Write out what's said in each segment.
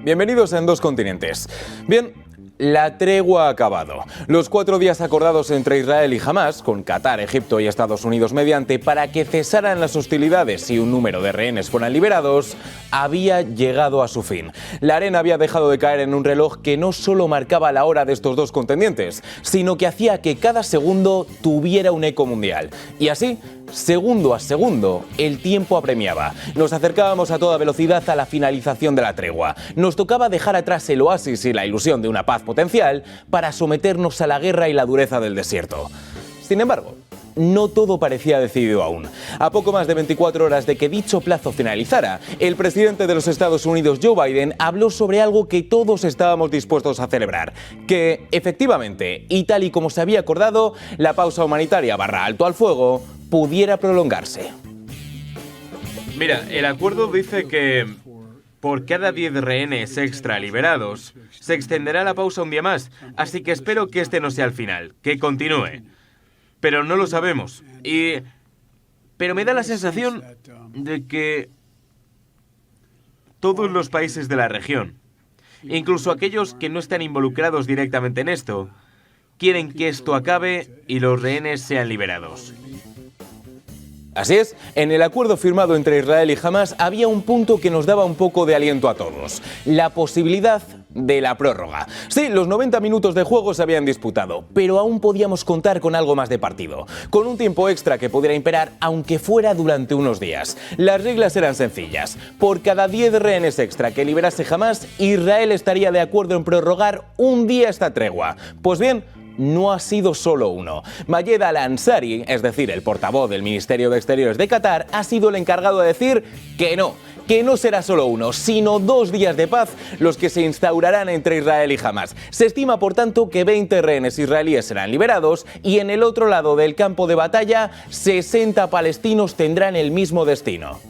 Bienvenidos a En Dos Continentes. Bien, la tregua ha acabado. Los 4 días acordados entre Israel y Hamás, con Qatar, Egipto y Estados Unidos mediante, para que cesaran las hostilidades y un número de rehenes fueran liberados, había llegado a su fin. La arena había dejado de caer en un reloj que no solo marcaba la hora de estos dos contendientes, sino que hacía que cada segundo tuviera un eco mundial. Y así, segundo a segundo, el tiempo apremiaba. Nos acercábamos a toda velocidad a la finalización de la tregua. Nos tocaba dejar atrás el oasis y la ilusión de una paz potencial para someternos a la guerra y la dureza del desierto. Sin embargo, no todo parecía decidido aún. A poco más de 24 horas de que dicho plazo finalizara, el presidente de los Estados Unidos, Joe Biden, habló sobre algo que todos estábamos dispuestos a celebrar, que, efectivamente, y tal y como se había acordado, la pausa humanitaria / alto al fuego pudiera prolongarse. Mira, el acuerdo dice que por cada 10 rehenes extra liberados, se extenderá la pausa un día más, así que espero que este no sea el final, que continúe. Pero no lo sabemos. Pero me da la sensación de que todos los países de la región, incluso aquellos que no están involucrados directamente en esto, quieren que esto acabe y los rehenes sean liberados. Así es, en el acuerdo firmado entre Israel y Hamás había un punto que nos daba un poco de aliento a todos: la posibilidad de la prórroga. Sí, los 90 minutos de juego se habían disputado, pero aún podíamos contar con algo más de partido, con un tiempo extra que pudiera imperar, aunque fuera durante unos días. Las reglas eran sencillas: por cada 10 rehenes extra que liberase Hamás, Israel estaría de acuerdo en prorrogar un día esta tregua. Pues bien, no ha sido solo uno. Mayed Al-Ansari, es decir, el portavoz del Ministerio de Exteriores de Qatar, ha sido el encargado de decir que no será solo uno, sino 2 días de paz los que se instaurarán entre Israel y Hamás. Se estima, por tanto, que 20 rehenes israelíes serán liberados y en el otro lado del campo de batalla, 60 palestinos tendrán el mismo destino.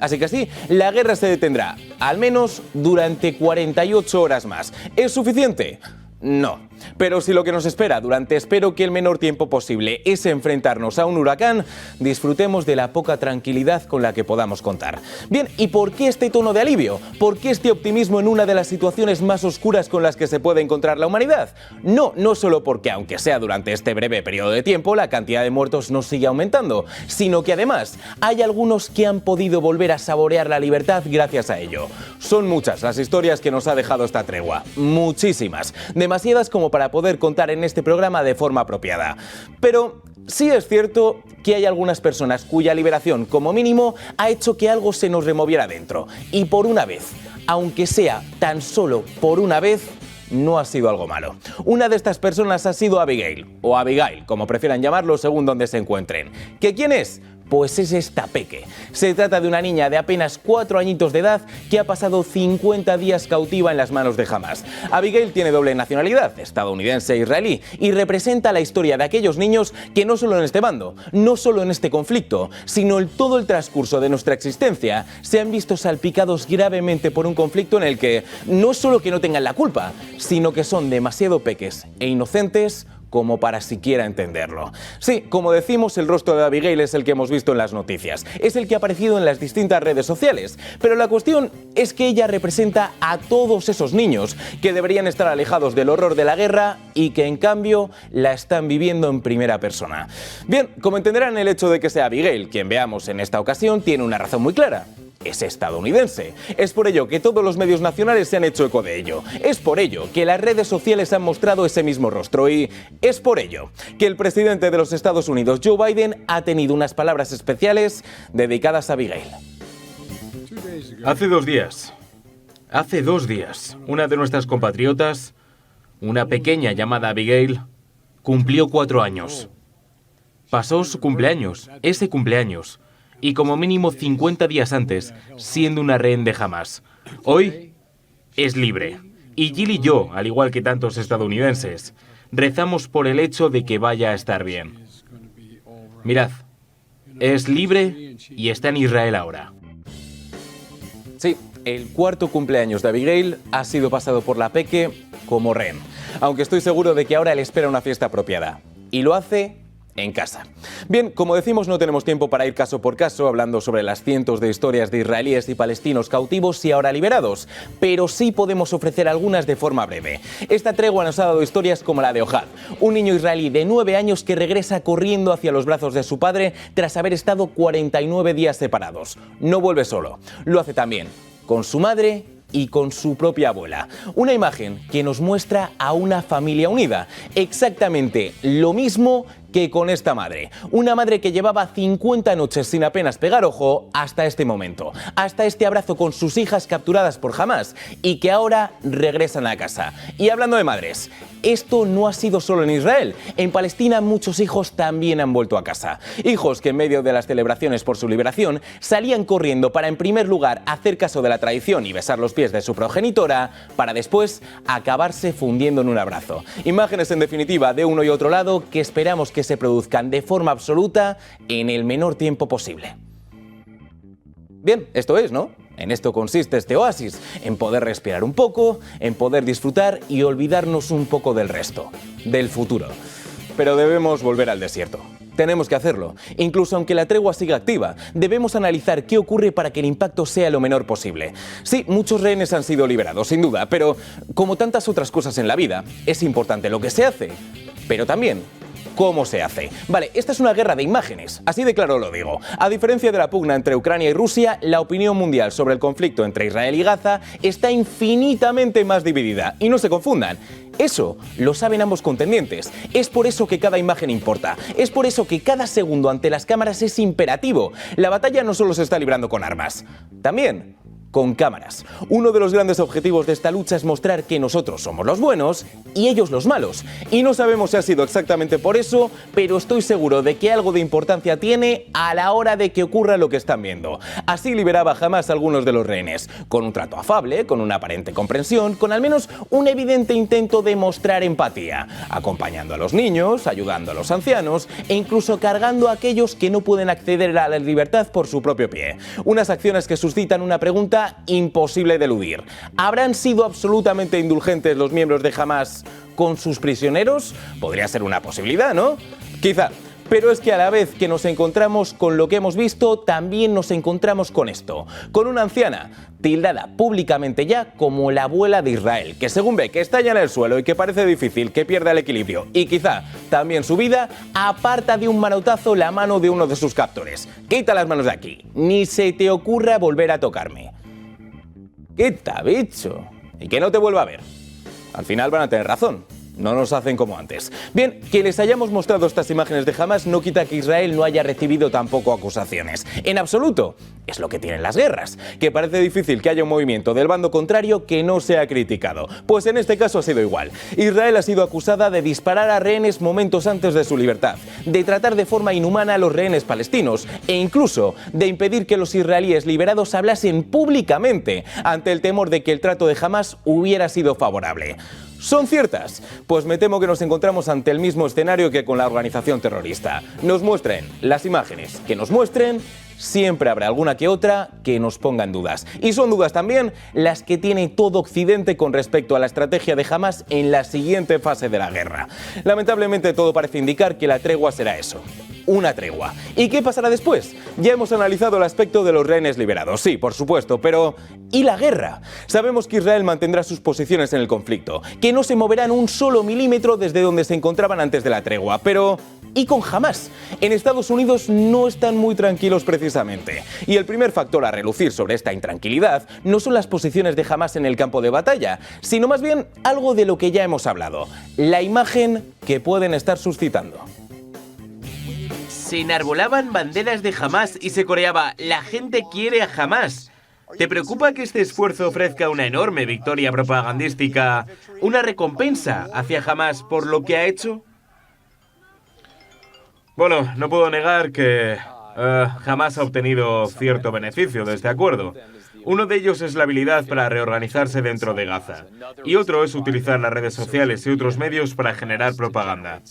Así que sí, la guerra se detendrá, al menos durante 48 horas más. ¿Es suficiente? No. Pero si lo que nos espera durante, espero que el menor tiempo posible, es enfrentarnos a un huracán, disfrutemos de la poca tranquilidad con la que podamos contar. Bien, ¿y por qué este tono de alivio? ¿Por qué este optimismo en una de las situaciones más oscuras con las que se puede encontrar la humanidad? No solo porque, aunque sea durante este breve periodo de tiempo, la cantidad de muertos no sigue aumentando, sino que además hay algunos que han podido volver a saborear la libertad gracias a ello. Son muchas las historias que nos ha dejado esta tregua, muchísimas, demasiadas como para poder contar en este programa de forma apropiada. Pero sí es cierto que hay algunas personas cuya liberación, como mínimo, ha hecho que algo se nos removiera dentro. Y por una vez, aunque sea tan solo por una vez, no ha sido algo malo. Una de estas personas ha sido Abigail, o Abigail, como prefieran llamarlo según donde se encuentren. ¿Que quién es? Pues es esta peque. Se trata de una niña de apenas 4 añitos de edad que ha pasado 50 días cautiva en las manos de Hamás. Abigail tiene doble nacionalidad, estadounidense e israelí, y representa la historia de aquellos niños que no solo en este bando, no solo en este conflicto, sino en todo el transcurso de nuestra existencia, se han visto salpicados gravemente por un conflicto en el que no solo que no tengan la culpa, sino que son demasiado peques e inocentes como para siquiera entenderlo. Sí, como decimos, el rostro de Abigail es el que hemos visto en las noticias, es el que ha aparecido en las distintas redes sociales, pero la cuestión es que ella representa a todos esos niños que deberían estar alejados del horror de la guerra y que en cambio la están viviendo en primera persona. Bien, como entenderán, el hecho de que sea Abigail quien veamos en esta ocasión tiene una razón muy clara: es estadounidense. Es por ello que todos los medios nacionales se han hecho eco de ello. Es por ello que las redes sociales han mostrado ese mismo rostro y es por ello que el presidente de los Estados Unidos, Joe Biden, ha tenido unas palabras especiales dedicadas a Abigail. Hace 2 días, una de nuestras compatriotas, una pequeña llamada Abigail, cumplió 4 años. Pasó su cumpleaños, ese cumpleaños, y como mínimo 50 días antes, siendo una rehén de Hamás. Hoy es libre. Y Jill y yo, al igual que tantos estadounidenses, rezamos por el hecho de que vaya a estar bien. Mirad, es libre y está en Israel ahora. Sí, el 4º cumpleaños de Abigail ha sido pasado por la peque como rehén, aunque estoy seguro de que ahora le espera una fiesta apropiada. Y lo hace en casa. Bien, como decimos, no tenemos tiempo para ir caso por caso hablando sobre las cientos de historias de israelíes y palestinos cautivos y ahora liberados, pero sí podemos ofrecer algunas de forma breve. Esta tregua nos ha dado historias como la de Ohad, un niño israelí de 9 años que regresa corriendo hacia los brazos de su padre tras haber estado 49 días separados. No vuelve solo, lo hace también con su madre y con su propia abuela. Una imagen que nos muestra a una familia unida, exactamente lo mismo que con esta madre. Una madre que llevaba 50 noches sin apenas pegar ojo hasta este momento, hasta este abrazo con sus hijas capturadas por Hamás y que ahora regresan a casa. Y hablando de madres, esto no ha sido solo en Israel. En Palestina muchos hijos también han vuelto a casa. Hijos que en medio de las celebraciones por su liberación salían corriendo para en primer lugar hacer caso de la tradición y besar los pies de su progenitora para después acabarse fundiendo en un abrazo. Imágenes en definitiva de uno y otro lado que esperamos que se produzcan de forma absoluta en el menor tiempo posible. Bien, esto es, ¿no? En esto consiste este oasis, en poder respirar un poco, en poder disfrutar y olvidarnos un poco del resto, del futuro. Pero debemos volver al desierto. Tenemos que hacerlo. Incluso aunque la tregua siga activa, debemos analizar qué ocurre para que el impacto sea lo menor posible. Sí, muchos rehenes han sido liberados, sin duda, pero como tantas otras cosas en la vida, es importante lo que se hace, pero también ¿cómo se hace? Vale, esta es una guerra de imágenes, así de claro lo digo. A diferencia de la pugna entre Ucrania y Rusia, la opinión mundial sobre el conflicto entre Israel y Gaza está infinitamente más dividida. Y no se confundan, eso lo saben ambos contendientes. Es por eso que cada imagen importa. Es por eso que cada segundo ante las cámaras es imperativo. La batalla no solo se está librando con armas, también con cámaras. Uno de los grandes objetivos de esta lucha es mostrar que nosotros somos los buenos y ellos los malos. Y no sabemos si ha sido exactamente por eso, pero estoy seguro de que algo de importancia tiene a la hora de que ocurra lo que están viendo. Así liberaba Hamás a algunos de los rehenes, con un trato afable, con una aparente comprensión, con al menos un evidente intento de mostrar empatía, acompañando a los niños, ayudando a los ancianos e incluso cargando a aquellos que no pueden acceder a la libertad por su propio pie. Unas acciones que suscitan una pregunta imposible de eludir. ¿Habrán sido absolutamente indulgentes los miembros de Hamás con sus prisioneros? Podría ser una posibilidad, ¿no? Quizá. Pero es que a la vez que nos encontramos con lo que hemos visto, también nos encontramos con esto, con una anciana tildada públicamente ya como la abuela de Israel, que según ve que está ya en el suelo y que parece difícil que pierda el equilibrio y quizá también su vida, aparta de un manotazo la mano de uno de sus captores. Quita las manos de aquí, ni se te ocurra volver a tocarme. Quita, bicho, y que no te vuelva a ver. Al final van a tener razón. No nos hacen como antes. Bien, que les hayamos mostrado estas imágenes de Hamás no quita que Israel no haya recibido tampoco acusaciones. En absoluto. Es lo que tienen las guerras, que parece difícil que haya un movimiento del bando contrario que no sea criticado. Pues en este caso ha sido igual. Israel ha sido acusada de disparar a rehenes momentos antes de su libertad, de tratar de forma inhumana a los rehenes palestinos e incluso de impedir que los israelíes liberados hablasen públicamente ante el temor de que el trato de Hamás hubiera sido favorable. ¿Son ciertas? Pues me temo que nos encontramos ante el mismo escenario que con la organización terrorista. Nos muestren las imágenes que nos muestren, siempre habrá alguna que otra que nos ponga en dudas. Y son dudas también las que tiene todo Occidente con respecto a la estrategia de Hamás en la siguiente fase de la guerra. Lamentablemente todo parece indicar que la tregua será eso. Una tregua. ¿Y qué pasará después? Ya hemos analizado el aspecto de los rehenes liberados, sí, por supuesto, pero ¿y la guerra? Sabemos que Israel mantendrá sus posiciones en el conflicto, que no se moverán un solo milímetro desde donde se encontraban antes de la tregua, pero ¿y con Hamás? En Estados Unidos no están muy tranquilos precisamente. Y el primer factor a relucir sobre esta intranquilidad no son las posiciones de Hamás en el campo de batalla, sino más bien algo de lo que ya hemos hablado, la imagen que pueden estar suscitando. Se enarbolaban banderas de Hamás y se coreaba «La gente quiere a Hamás». ¿Te preocupa que este esfuerzo ofrezca una enorme victoria propagandística, una recompensa hacia Hamás por lo que ha hecho? Bueno, no puedo negar que Hamás ha obtenido cierto beneficio de este acuerdo. Uno de ellos es la habilidad para reorganizarse dentro de Gaza, y otro es utilizar las redes sociales y otros medios para generar propaganda.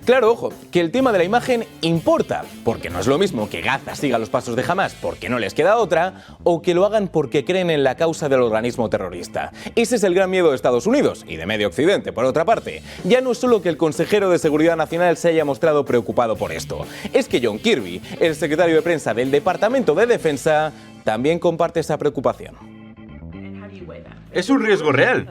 Claro, ojo, que el tema de la imagen importa, porque no es lo mismo que Gaza siga los pasos de Hamás porque no les queda otra, o que lo hagan porque creen en la causa del organismo terrorista. Ese es el gran miedo de Estados Unidos y de medio Occidente, por otra parte. Ya no es solo que el consejero de Seguridad Nacional se haya mostrado preocupado por esto, es que John Kirby, el secretario de prensa del Departamento de Defensa, también comparte esa preocupación. Es un riesgo real.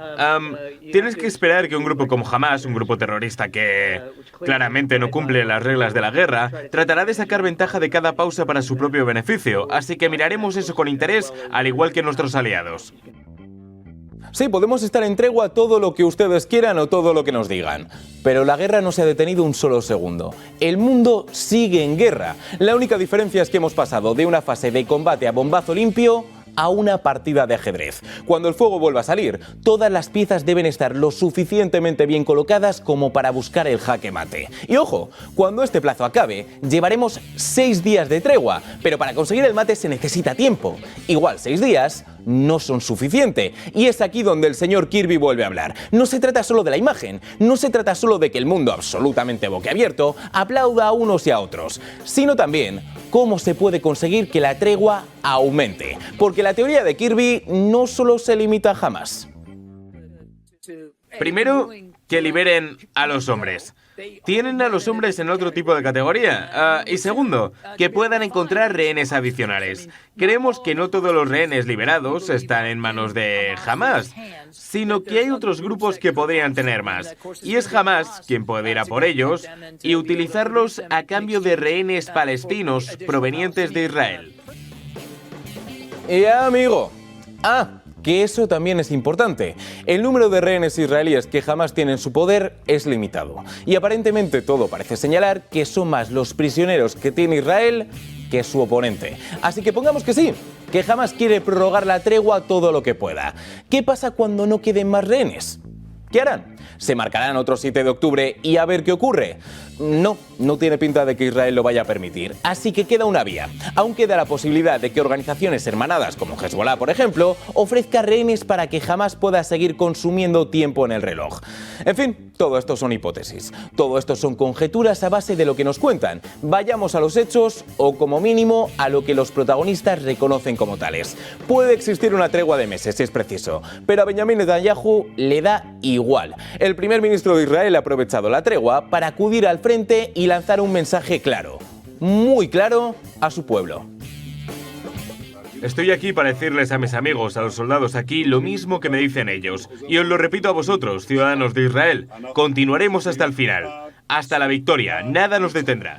Tienes que esperar que un grupo como Hamás, un grupo terrorista que claramente no cumple las reglas de la guerra, tratará de sacar ventaja de cada pausa para su propio beneficio. Así que miraremos eso con interés, al igual que nuestros aliados. Sí, podemos estar en tregua todo lo que ustedes quieran o todo lo que nos digan. Pero la guerra no se ha detenido un solo segundo. El mundo sigue en guerra. La única diferencia es que hemos pasado de una fase de combate a bombazo limpio a una partida de ajedrez. Cuando el fuego vuelva a salir, todas las piezas deben estar lo suficientemente bien colocadas como para buscar el jaque mate. Y ojo, cuando este plazo acabe, llevaremos 6 días de tregua, pero para conseguir el mate se necesita tiempo. Igual 6 días no son suficiente. Y es aquí donde el señor Kirby vuelve a hablar. No se trata solo de la imagen, no se trata solo de que el mundo absolutamente boquiabierto aplauda a unos y a otros, sino también cómo se puede conseguir que la tregua aumente. Porque la teoría de Kirby no solo se limita a Hamás. Primero, que liberen a los hombres. Tienen a los hombres en otro tipo de categoría. Y segundo, que puedan encontrar rehenes adicionales. Creemos que no todos los rehenes liberados están en manos de Hamás, sino que hay otros grupos que podrían tener más. Y es Hamás quien puede ir a por ellos y utilizarlos a cambio de rehenes palestinos provenientes de Israel. Ya, amigo. Que eso también es importante. El número de rehenes israelíes que jamás tienen su poder es limitado. Y aparentemente todo parece señalar que son más los prisioneros que tiene Israel que su oponente. Así que pongamos que sí, que Hamás quiere prorrogar la tregua todo lo que pueda. ¿Qué pasa cuando no queden más rehenes? ¿Qué harán? ¿Se marcarán otro 7 de octubre y a ver qué ocurre? No tiene pinta de que Israel lo vaya a permitir. Así que queda una vía. Aún queda la posibilidad de que organizaciones hermanadas como Hezbollah, por ejemplo, ofrezca rehenes para que Hamás pueda seguir consumiendo tiempo en el reloj. En fin, todo esto son hipótesis. Todo esto son conjeturas a base de lo que nos cuentan. Vayamos a los hechos o, como mínimo, a lo que los protagonistas reconocen como tales. Puede existir una tregua de meses si es preciso, pero a Benjamin Netanyahu le da igual. El primer ministro de Israel ha aprovechado la tregua para acudir al frente y lanzar un mensaje claro, muy claro, a su pueblo. Estoy aquí para decirles a mis amigos, a los soldados aquí, lo mismo que me dicen ellos. Y os lo repito a vosotros, ciudadanos de Israel. Continuaremos hasta el final. Hasta la victoria. Nada nos detendrá.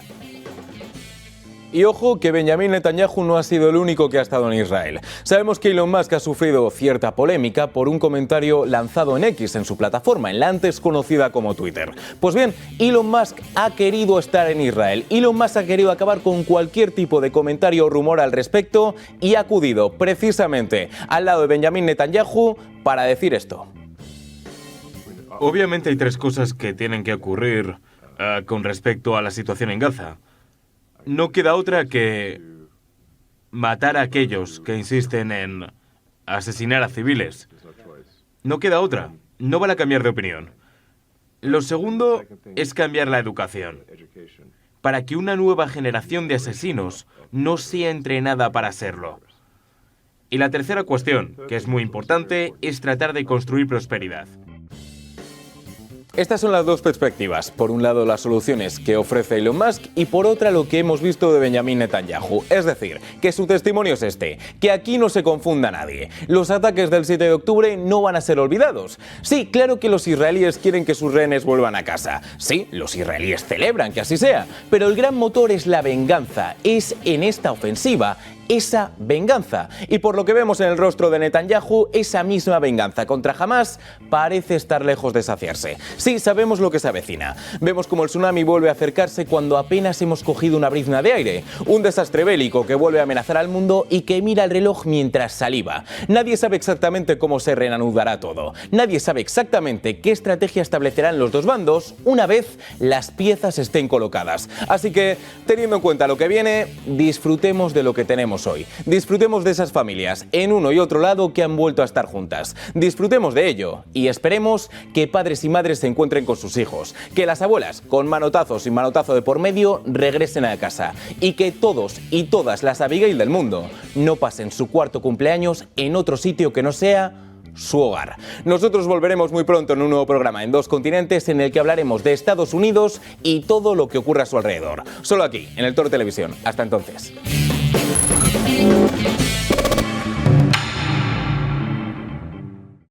Y ojo que Benjamin Netanyahu no ha sido el único que ha estado en Israel. Sabemos que Elon Musk ha sufrido cierta polémica por un comentario lanzado en X, en su plataforma, en la antes conocida como Twitter. Pues bien, Elon Musk ha querido estar en Israel. Elon Musk ha querido acabar con cualquier tipo de comentario o rumor al respecto y ha acudido precisamente al lado de Benjamin Netanyahu para decir esto. Obviamente hay 3 cosas que tienen que ocurrir con respecto a la situación en Gaza. No queda otra que matar a aquellos que insisten en asesinar a civiles. No queda otra. No van a cambiar de opinión. Lo segundo es cambiar la educación, para que una nueva generación de asesinos no sea entrenada para serlo. Y la tercera cuestión, que es muy importante, es tratar de construir prosperidad. Estas son las dos perspectivas. Por un lado, las soluciones que ofrece Elon Musk y por otra, lo que hemos visto de Benjamin Netanyahu. Es decir, que su testimonio es este, que aquí no se confunda nadie. Los ataques del 7 de octubre no van a ser olvidados. Sí, claro que los israelíes quieren que sus rehenes vuelvan a casa. Sí, los israelíes celebran que así sea. Pero el gran motor es la venganza. Es en esta ofensiva esa venganza. Y por lo que vemos en el rostro de Netanyahu, esa misma venganza contra Hamás parece estar lejos de saciarse. Sí, sabemos lo que se avecina. Vemos como el tsunami vuelve a acercarse cuando apenas hemos cogido una brizna de aire. Un desastre bélico que vuelve a amenazar al mundo y que mira el reloj mientras saliva. Nadie sabe exactamente cómo se reanudará todo. Nadie sabe exactamente qué estrategia establecerán los dos bandos una vez las piezas estén colocadas. Así que, teniendo en cuenta lo que viene, disfrutemos de lo que tenemos hoy. Disfrutemos de esas familias en uno y otro lado que han vuelto a estar juntas. Disfrutemos de ello y esperemos que padres y madres se reencuentren con sus hijos, que las abuelas, con manotazos y manotazo de por medio, regresen a casa y que todos y todas las Abigail del mundo no pasen su cuarto cumpleaños en otro sitio que no sea su hogar. Nosotros volveremos muy pronto en un nuevo programa en 2 continentes en el que hablaremos de Estados Unidos y todo lo que ocurre a su alrededor. Solo aquí, en el Toro Televisión. Hasta entonces.